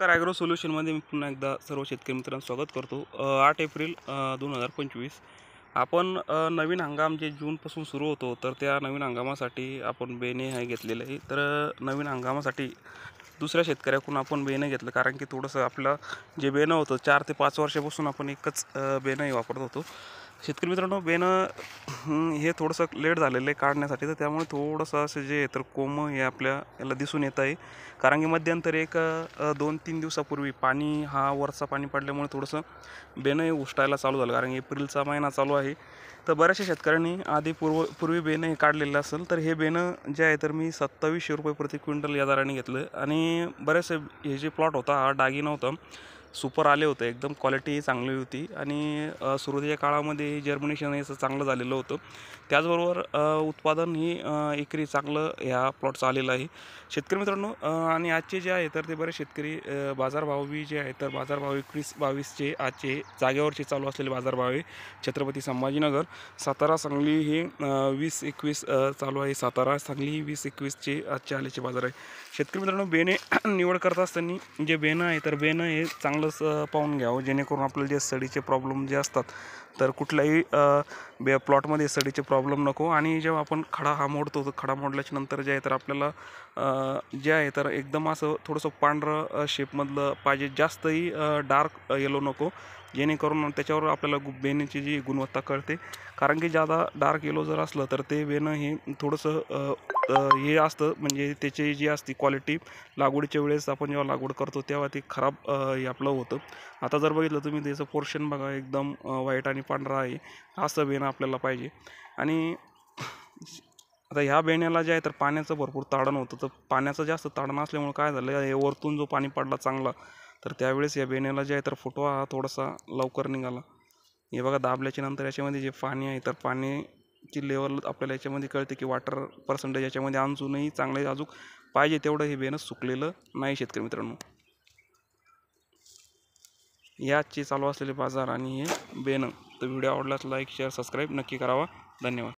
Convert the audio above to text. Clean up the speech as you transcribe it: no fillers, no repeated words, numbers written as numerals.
Agro सोल्युशनमध्ये मी पुन्हा एकदा सर्व शेतकरी मित्रांचं स्वागत करतो. 8 एप्रिल 2025 आपण नवीन हंगाम जे जूनपासून सुरू होतो, तर त्या नवीन हंगामासाठी आपण बेणे हे घेतलेलं आहे. तर नवीन हंगामासाठी दुसऱ्या शेतकऱ्याकडून आपण बेणं घेतलं, कारण की थोडंसं आपलं जे बेणं होतं 4 ते 5 वर्षापासून आपण एकच बेणं वापरत होतो. शेतकरी मित्रांनो, बेणं हे थोडंसं लेट झालेलं आहे काढण्यासाठी, तर त्यामुळे थोडंसं असं जे तर कोंब हे आपल्या याला दिसून येत आहे. कारण की मध्यंतरी एक 2-3 दिवसापूर्वी पाणी वरचा पाणी पडल्यामुळे थोडंसं बेणं हे उष्टायला चालू झालं. कारण एप्रिलचा महिना चालू आहे, तर बऱ्याचशा शेतकऱ्यांनी आधी पूर्वी बेणं हे काढलेलं असेल. तर हे बेणं जे आहे तर मी 2700 रुपये प्रति क्विंटल या दराने घेतलं. आणि बरेचसे हे जे प्लॉट होता हा डागी नव्हता, सुपर आले होते, एकदम क्वालिटी चांगली होती. आणि सुरुवातीच्या काळामध्ये जर्मिनेशन याचं चांगलं झालेलं होतं. त्याचबरोबर उत्पादन ही एकरी चांगलं ह्या प्लॉटचं आलेलं आहे. शेतकरी मित्रांनो, आणि आजचे जे आहे तर ते बरेच शेतकरी बाजारभाव बी जे आहे तर बाजारभाव 21-22चे आजचे जागेवरचे चालू असलेले बाजारभाव आहे. छत्रपती संभाजीनगर, सातारा, सांगली हे 20-21 चालू आहे. सातारा, सांगली 20-21चे आजचे आलेचे बाजार आहे. शेतकरी मित्रांनो, बेणे निवड करत असताना जे बेणं आहे तर बेणं हे चांगलंच पाहून घ्यावं, जेणेकरून आपल्याला जे सडीचे प्रॉब्लेम जे असतात तर कुठल्याही प्लॉटमध्ये सडीचे प्रॉब्लेम नको. आणि जेव्हा आपण खडा मोडतो, तर खडा मोडल्याच्या नंतर जे आहे तर आपल्याला जे आहे तर एकदम असं थोडंसं पांढरं शेपमधलं पाहिजे, जास्तही डार्क येलो नको, जेणेकरून त्याच्यावर आपल्याला बेण्याची जी गुणवत्ता कळते. कारण की जादा डार्क येलो जर असलं तर ते बेणं हे थोडंसं हे असतं, म्हणजे त्याची जी असते क्वालिटी लागवडीच्या वेळेस आपण जेव्हा लागवड करतो तेव्हा ते खराब हे आपलं होतं. आता जर बघितलं तुम्ही, त्याचं पोर्शन बघा, एकदम व्हाईट आणि पांढरा आहे. असं बेणं आपल्याला पाहिजे. आणि आता ह्या बेण्याला जे आहे तर पाण्याचं भरपूर ताडण होतं, तर पाण्याचं जास्त ताडण असल्यामुळे काय झालं, हे वरतून जो पाणी पडला चांगला, तर त्यावेळेस या बेण्याला जे आहे तर फुटवा हा थोडासा लवकर निघाला. हे बघा, दाबल्याच्या नंतर याच्यामध्ये जे पाणी आहे तर पाण्याची लेवल आपल्याला याच्यामध्ये कळते की वॉटर पर्सेंटेज याच्यामध्ये अजूनही चांगलं अजून पाहिजे तेवढं हे बेणं सुकलेलं नाही. शेतकरी मित्रांनो, याचे चालू असलेले बाजार आणि हे बेणं. तर व्हिडिओ आवडल्यास लाईक, शेअर, सबस्क्राईब नक्की करावा. धन्यवाद.